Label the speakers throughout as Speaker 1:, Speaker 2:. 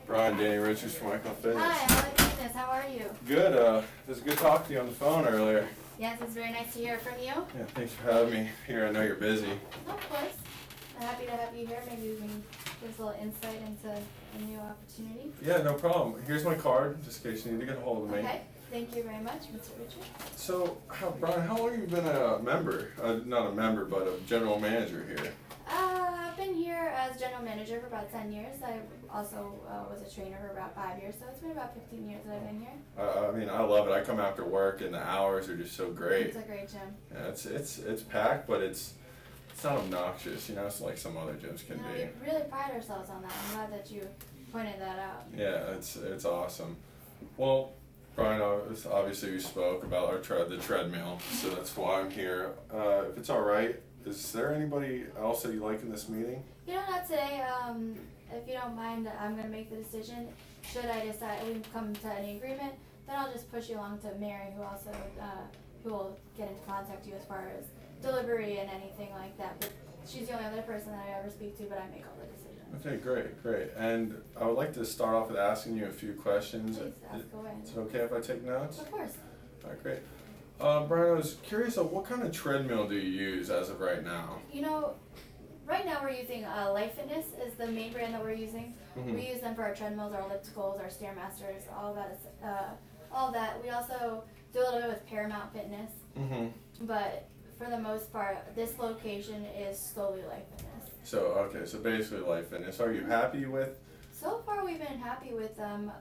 Speaker 1: Brian, Danny Richards from Icon Fitness.
Speaker 2: Hi, I'm Alex Fitness. How are you?
Speaker 1: Good. It was good talking to you on the phone earlier.
Speaker 2: Yes, it's very nice to hear from you.
Speaker 1: Yeah, thanks for having me here. I know you're busy.
Speaker 2: Of course. I'm happy to have you here. Maybe we can give us a little insight into a new opportunity.
Speaker 1: Yeah, no problem. Here's my card, just in case you need to get a hold of me.
Speaker 2: Okay. Thank you very much, Mr. Richard.
Speaker 1: So, Brian, how long have you been a member? Not a member, but a general manager here?
Speaker 2: I've been here as general manager for about 10 years. I also was a trainer for about 5 years, so it's been about 15 years that I've been here.
Speaker 1: I mean, I love it. I come after work, and the hours are just so great.
Speaker 2: It's a great gym.
Speaker 1: Yeah, it's packed, but it's not obnoxious. You know, it's like some other gyms can be.
Speaker 2: We really pride ourselves on that. I'm glad that you pointed that out.
Speaker 1: Yeah, it's awesome. Well, Brian, obviously we spoke about the treadmill, so that's why I'm here. If it's all right, is there anybody else that you like in this meeting?
Speaker 2: You know, not today. If you don't mind, I'm going to make the decision. Should I decide we come to any agreement, then I'll just push you along to Mary, who also who will get into contact you as far as delivery and anything like that. But she's the only other person that I ever speak to, but I make all the decisions.
Speaker 1: Okay, great. And I would like to start off with asking you a few questions.
Speaker 2: Please ask away.
Speaker 1: Is it okay if I take notes?
Speaker 2: Of course.
Speaker 1: All right, great. Brian, I was curious of what kind of treadmill do you use as of right now?
Speaker 2: You know, right now we're using Life Fitness is the main brand that we're using.
Speaker 1: Mm-hmm.
Speaker 2: We use them for our treadmills, our ellipticals, our Stairmasters, all that. We also do a little bit with Paramount Fitness.
Speaker 1: Mm-hmm.
Speaker 2: But for the most part, this location is solely Life Fitness.
Speaker 1: So basically Life Fitness. Are you happy with?
Speaker 2: So far, we've been happy with them.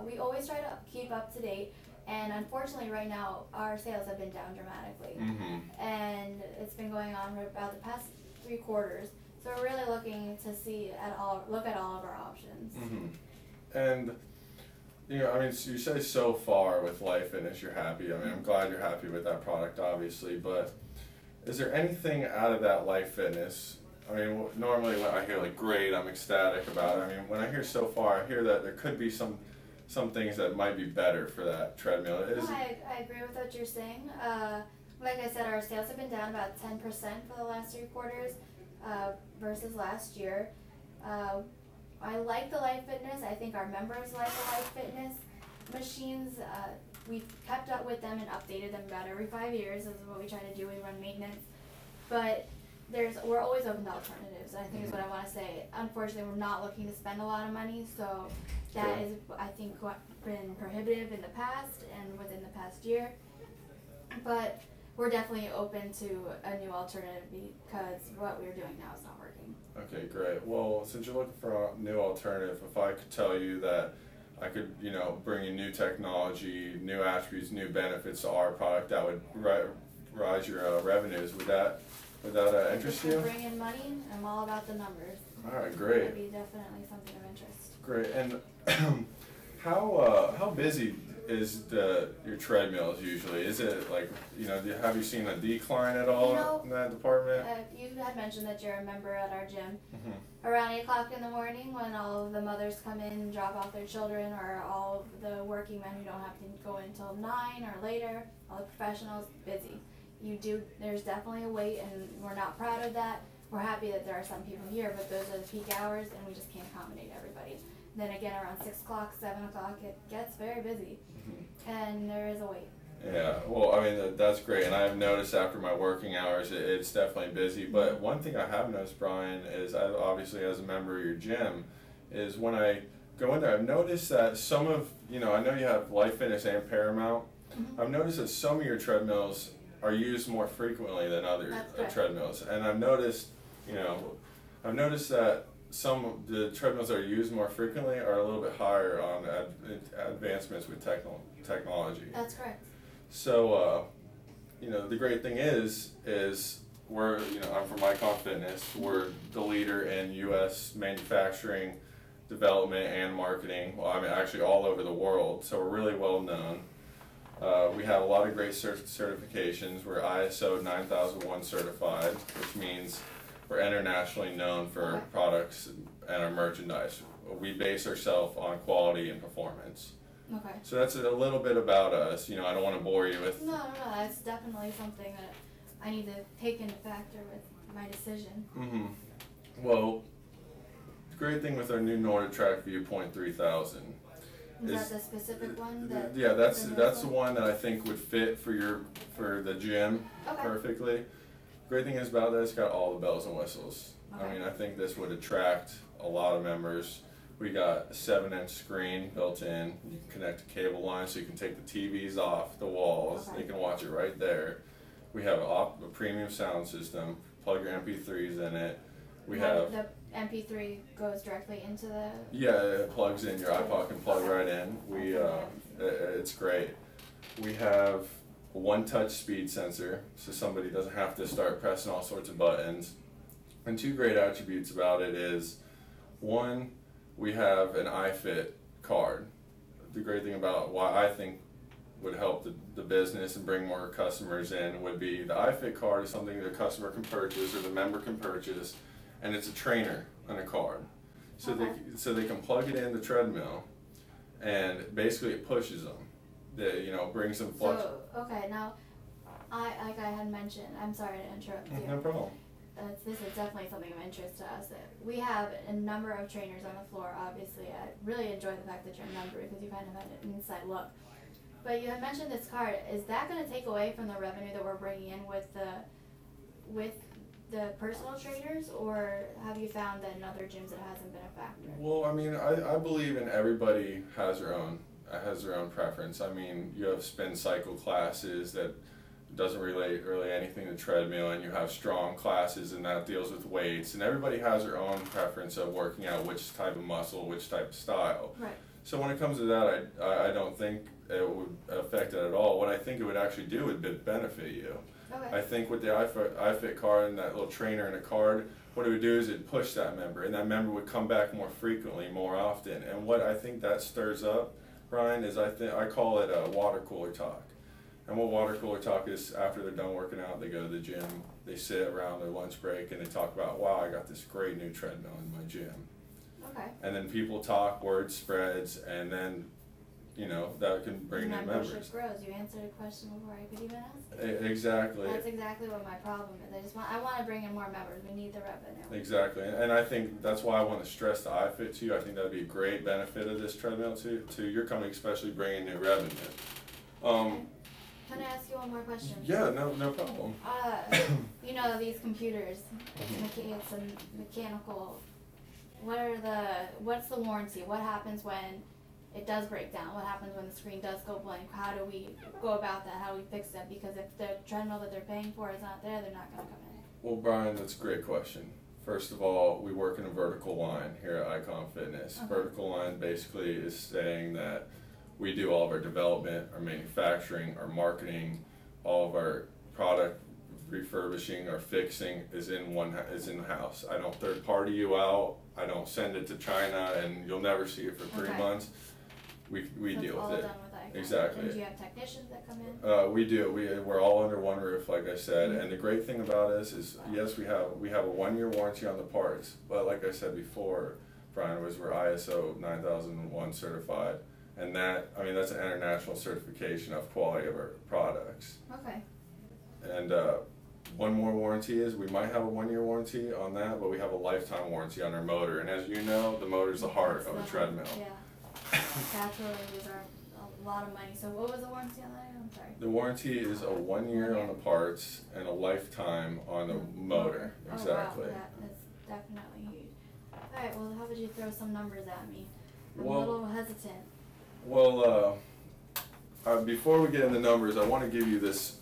Speaker 2: We always try to keep up to date, and unfortunately, right now, our sales have been down dramatically.
Speaker 1: Mm-hmm.
Speaker 2: And it's been going on for about the past 3 quarters. So we're really looking to look at all of our options.
Speaker 1: Mm-hmm. And you know, I mean, so you say so far with Life Fitness you're happy. I mean, I'm glad you're happy with that product, obviously. But is there anything out of that Life Fitness? I mean, normally when I hear like great, I'm ecstatic about it. I mean, when I hear so far, I hear that there could be some things that might be better for that treadmill.
Speaker 2: I agree with what you're saying. Like I said, our sales have been down about 10% for the last 3 quarters versus last year. I like the Life Fitness. I think our members like the Life Fitness machines. We've kept up with them and updated them about every 5 years. This is what we try to do. We run maintenance. But we're always open to alternatives, I think is what I want to say. Unfortunately, we're not looking to spend a lot of money, so that is, I think, been prohibitive in the past and within the past year. But we're definitely open to a new alternative because what we're doing now is not working.
Speaker 1: Okay, great. Well, since you're looking for a new alternative, if I could tell you that I could, you know, bring you new technology, new attributes, new benefits to our product that would rise your revenues, would that interest you?
Speaker 2: Bring in money. I'm all about the numbers.
Speaker 1: All right, great.
Speaker 2: That'd be definitely something of interest.
Speaker 1: Great. And how busy is your treadmills usually? Is it like, you know, have you seen a decline at all in that department?
Speaker 2: You had mentioned that you're a member at our gym.
Speaker 1: Mm-hmm.
Speaker 2: Around 8 o'clock in the morning when all of the mothers come in and drop off their children, or all of the working men who don't have to go in until 9 or later, all the professionals, busy. There's definitely a wait, and we're not proud of that. We're happy that there are some people here, but those are the peak hours, and we just can't accommodate everybody. Then again, around 6 o'clock, 7 o'clock, it gets very busy, and there is a wait.
Speaker 1: Yeah, well, I mean, that's great, and I've noticed after my working hours, it's definitely busy. But one thing I have noticed, Brian, is obviously as a member of your gym, is when I go in there, I've noticed that some of, you know, I know you have Life Fitness and Paramount. I've noticed that some of your treadmills are used more frequently than other treadmills, and I've noticed, you know, that some of the treadmills that are used more frequently are a little bit higher on advancements with technology.
Speaker 2: That's correct.
Speaker 1: So, you know, the great thing is we're, you know, I'm from Icon Fitness. We're the leader in U.S. manufacturing, development, and marketing. Well, I mean, actually all over the world. So we're really well known. We have a lot of great certifications. We're ISO 9001 certified, which means we're internationally known for products and our merchandise. We base ourselves on quality and performance.
Speaker 2: Okay.
Speaker 1: So that's a little bit about us. You know, I don't want to bore you with.
Speaker 2: No, that's definitely something that I need to take into factor with my decision.
Speaker 1: Mm-hmm. Well, great thing with our new NordicTrack Viewpoint 3000
Speaker 2: Is that the specific one?
Speaker 1: Yeah, that's the one that I think would fit for the gym perfectly. Great thing is about that, it's got all the bells and whistles.
Speaker 2: Okay.
Speaker 1: I mean, I think this would attract a lot of members. We got a 7-inch screen built in. You can connect a cable line so you can take the TVs off the walls.
Speaker 2: Okay.
Speaker 1: You can watch it right there. We have a premium sound system. Plug your MP3s in it. We have
Speaker 2: the MP3 goes directly into the.
Speaker 1: Yeah, it plugs in. Your iPod can plug right in. It's great. We have a one-touch speed sensor, so somebody doesn't have to start pressing all sorts of buttons. And two great attributes about it is, one, we have an iFit card. The great thing about why I think would help the business and bring more customers in would be the iFit card is something the customer can purchase or the member can purchase, and it's a trainer on a card. So they can plug it in the treadmill, and basically it pushes them. Brings them flux.
Speaker 2: So okay, now like I had mentioned, I'm sorry to interrupt you.
Speaker 1: No problem.
Speaker 2: This is definitely something of interest to us. That we have a number of trainers on the floor. Obviously, I really enjoy the fact that you're a member because you kind of had an inside look. But you had mentioned this card. Is that going to take away from the revenue that we're bringing in with the personal trainers, or have you found that in other gyms it hasn't been a factor?
Speaker 1: Well, I mean, I believe in everybody has their own preference. I mean, you have spin cycle classes that doesn't relate really anything to treadmill, and you have strong classes and that deals with weights, and everybody has their own preference of working out which type of muscle, which type of style.
Speaker 2: Right.
Speaker 1: So when it comes to that, I don't think it would affect it at all. What I think it would actually do would benefit you.
Speaker 2: Okay.
Speaker 1: I think with the iFit card and that little trainer in a card, what it would do is it'd push that member, and that member would come back more frequently, more often. And what I think that stirs up, Brian, is I call it a water cooler talk. And what water cooler talk is, after they're done working out, they go to the gym, they sit around their lunch break, and they talk about, wow, I got this great new treadmill in my gym.
Speaker 2: Okay.
Speaker 1: And then people talk, word spreads, and then, that can bring new members.
Speaker 2: Membership grows. You answered a question before I could even ask it.
Speaker 1: Exactly.
Speaker 2: That's exactly what my problem is. I want to bring in more members. We need the revenue.
Speaker 1: Exactly, and I think that's why I want to stress the iFit to you. I think that would be a great benefit of this treadmill to your company, especially bringing new revenue.
Speaker 2: Can I ask you one more question?
Speaker 1: Yeah, no problem.
Speaker 2: These computers, it's a mechanical. What's the warranty? What happens when it does break down? What happens when the screen does go blank? How do we go about that? How do we fix that? Because if the treadmill that they're paying for is not there, they're not going to come in.
Speaker 1: Well, Brian, that's a great question. First of all, we work in a vertical line here at Icon Fitness.
Speaker 2: Okay.
Speaker 1: Vertical line basically is saying that we do all of our development, our manufacturing, our marketing, all of our product refurbishing or fixing is in house. I don't third party you out. I don't send it to China and you'll never see it for 3 months. We
Speaker 2: So
Speaker 1: deal
Speaker 2: it's all
Speaker 1: with it.
Speaker 2: done with Icon.
Speaker 1: Exactly.
Speaker 2: And do you have technicians that come in?
Speaker 1: We do. We're all under one roof, like I said. And the great thing about us is, yes, we have a 1-year warranty on the parts, but like I said before, Brian, we're ISO 9001 certified, and that's an international certification of quality of our products.
Speaker 2: Okay.
Speaker 1: And one more warranty is we might have a 1-year warranty on that, but we have a lifetime warranty on our motor. And as you know, the motor is the heart of a treadmill.
Speaker 2: Yeah. That's where we lose a lot of money. So what was the warranty on that? I'm sorry.
Speaker 1: The warranty is a 1 year on the parts and a lifetime on the motor. Exactly.
Speaker 2: Oh, wow. That is definitely huge. Alright, well, how would you throw some numbers at me? I'm
Speaker 1: Well,
Speaker 2: a little hesitant.
Speaker 1: Well, before we get into numbers, I want to give you this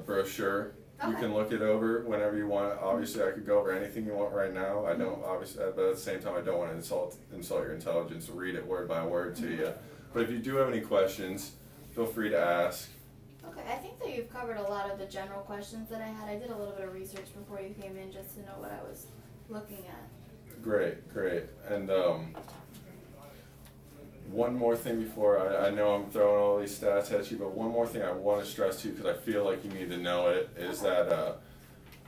Speaker 1: brochure. You
Speaker 2: Okay.
Speaker 1: can look it over whenever you want. Obviously, I could go over anything you want right now. I don't, obviously, but at the same time, I don't want to insult your intelligence to read it word by word to you. But if you do have any questions, feel free to ask.
Speaker 2: Okay, I think that you've covered a lot of the general questions that I had. I did a little bit of research before you came in just to know what I was looking at.
Speaker 1: Great. And one more thing before, I know I'm throwing all these stats at you, but one more thing I want to stress to you because I feel like you need to know it is that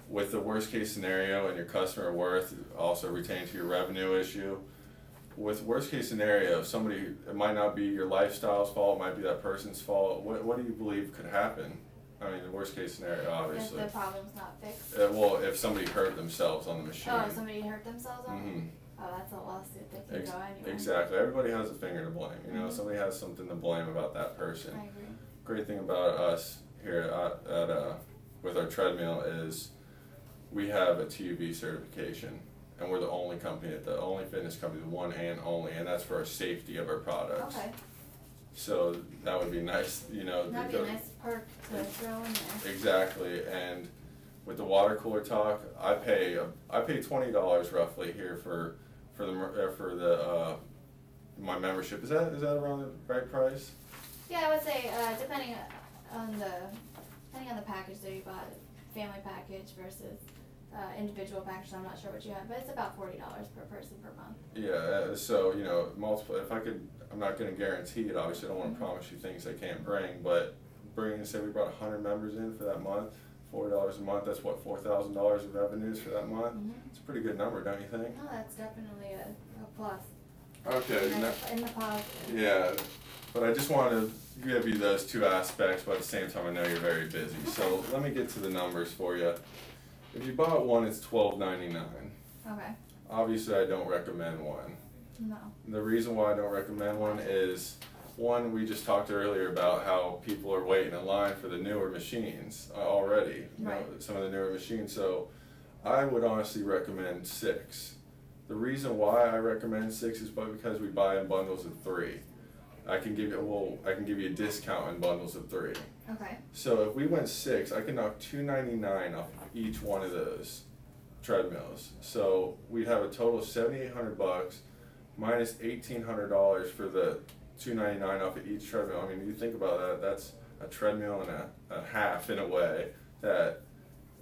Speaker 1: with the worst case scenario and your customer worth also retaining to your revenue issue, with worst case scenario, it might not be your lifestyle's fault, it might be that person's fault. What do you believe could happen? I mean, the worst case scenario, obviously.
Speaker 2: If the problem's not fixed.
Speaker 1: Well, if somebody hurt themselves on the machine.
Speaker 2: Oh, somebody hurt themselves on it? Oh, that's a lawsuit that can go anywhere.
Speaker 1: Exactly. Everybody has a finger to blame. You know,
Speaker 2: Mhm.
Speaker 1: somebody has something to blame about that person.
Speaker 2: I agree.
Speaker 1: Great thing about us here at with our treadmill is we have a TUV certification, and we're the only company, the only fitness company, the one and only, and that's for our safety of our products.
Speaker 2: Okay.
Speaker 1: So that would be nice, you know.
Speaker 2: That'd be a nice perk to throw in there.
Speaker 1: Exactly, and with the water cooler talk, I pay $20 roughly here for my membership. Is that around the right price?
Speaker 2: Yeah, I would say depending on the package that you bought, family package versus individual package. I'm not sure what you have, but it's about $40 per person per month.
Speaker 1: Yeah, so you know, multiple. If I could, I'm not going to guarantee it. Obviously, I don't want to promise you things I can't bring. But say we brought 100 members in for that month, $40 a month. That's what, $4,000 of revenues for that month.
Speaker 2: Mm-hmm.
Speaker 1: It's a pretty good number, don't you think?
Speaker 2: No, that's definitely a plus.
Speaker 1: Okay.
Speaker 2: In the positive.
Speaker 1: Yeah, but I just wanted to give you those two aspects, but at the same time I know you're very busy. So let me get to the numbers for you. If you bought one, it's $12.99.
Speaker 2: Okay.
Speaker 1: Obviously I don't recommend one.
Speaker 2: No.
Speaker 1: The reason why I don't recommend one is, one, we just talked earlier about how people are waiting in line for the newer machines already. You know,
Speaker 2: Right.
Speaker 1: some of the newer machines. So I would honestly recommend 6. The reason why I recommend 6 is because we buy in bundles of 3. I can give you a discount in bundles of 3.
Speaker 2: Okay.
Speaker 1: So if we went 6, I can knock $299 off of each one of those treadmills. So we'd have a total of $7,800 minus $1,800 for the $299 off of each treadmill. I mean, you think about that. That's a treadmill and a half in a way that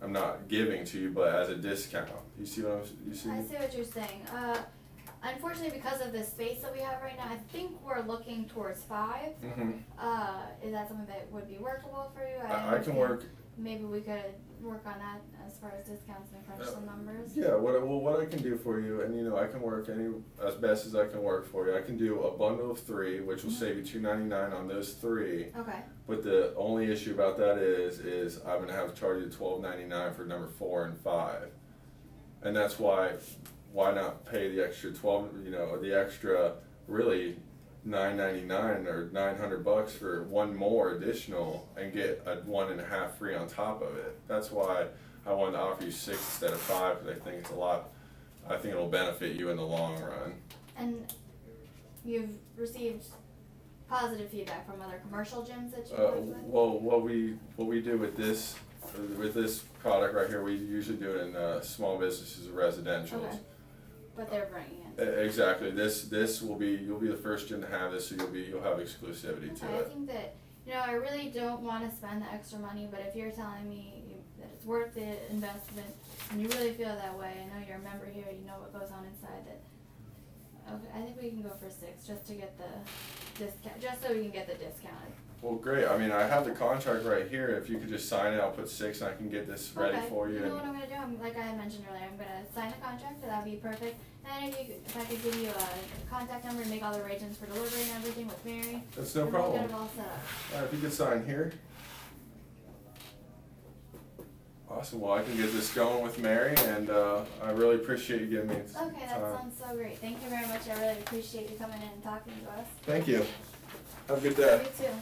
Speaker 1: I'm not giving to you, but as a discount. You see what you see?
Speaker 2: I see what you're saying. Unfortunately, because of the space that we have right now, I think we're looking towards 5.
Speaker 1: Mm-hmm.
Speaker 2: Is that something that would be workable for you?
Speaker 1: I can work.
Speaker 2: Maybe we could work on that as far as discounts and crunch some numbers.
Speaker 1: Yeah, what I can do for you, and you know, I can work as best as I can work for you. I can do a bundle of 3, which will save you $299 on those 3.
Speaker 2: Okay.
Speaker 1: But the only issue about that is I'm gonna have to charge you $12.99 for number 4 and 5, and that's why not pay the extra 12? You know, the extra really $9.99 or $900 for one more additional and get a 1.5 free on top of it. That's why I wanted to offer you 6 instead of 5, because I think it's a lot. I think it'll benefit you in the long run.
Speaker 2: And you've received positive feedback from other commercial gyms that you work with?
Speaker 1: Well, what we do with this product right here, we usually do it in small businesses and residentials.
Speaker 2: Okay. But they're bringing it.
Speaker 1: Exactly. This will be, you'll be the first gym to have this, so you'll have exclusivity to
Speaker 2: I
Speaker 1: it.
Speaker 2: think that, you know, I really don't want to spend the extra money, but if you're telling me that it's worth the investment and you really feel that way, I know you're a member here, you know what goes on inside that. Okay, I think we can go for 6 just to get the discount, just so we can get the discount.
Speaker 1: Well, great. I mean, I have the contract right here. If you could just sign it, I'll put 6 and I can get this ready for you.
Speaker 2: You know what I'm going to do? Like I mentioned earlier, I'm going to sign a contract, so that'd be perfect. And if I could give you a contact number and make all the arrangements for delivery and everything with Mary.
Speaker 1: That's no
Speaker 2: and
Speaker 1: problem.
Speaker 2: We'll get it all set up.
Speaker 1: All right, if you could sign here. Awesome. Well, I can get this going with Mary, and I really appreciate you giving me time.
Speaker 2: Okay, that sounds so great. Thank you very much. I really appreciate you coming in and talking to us.
Speaker 1: Thank you. Have a good day.
Speaker 2: You too.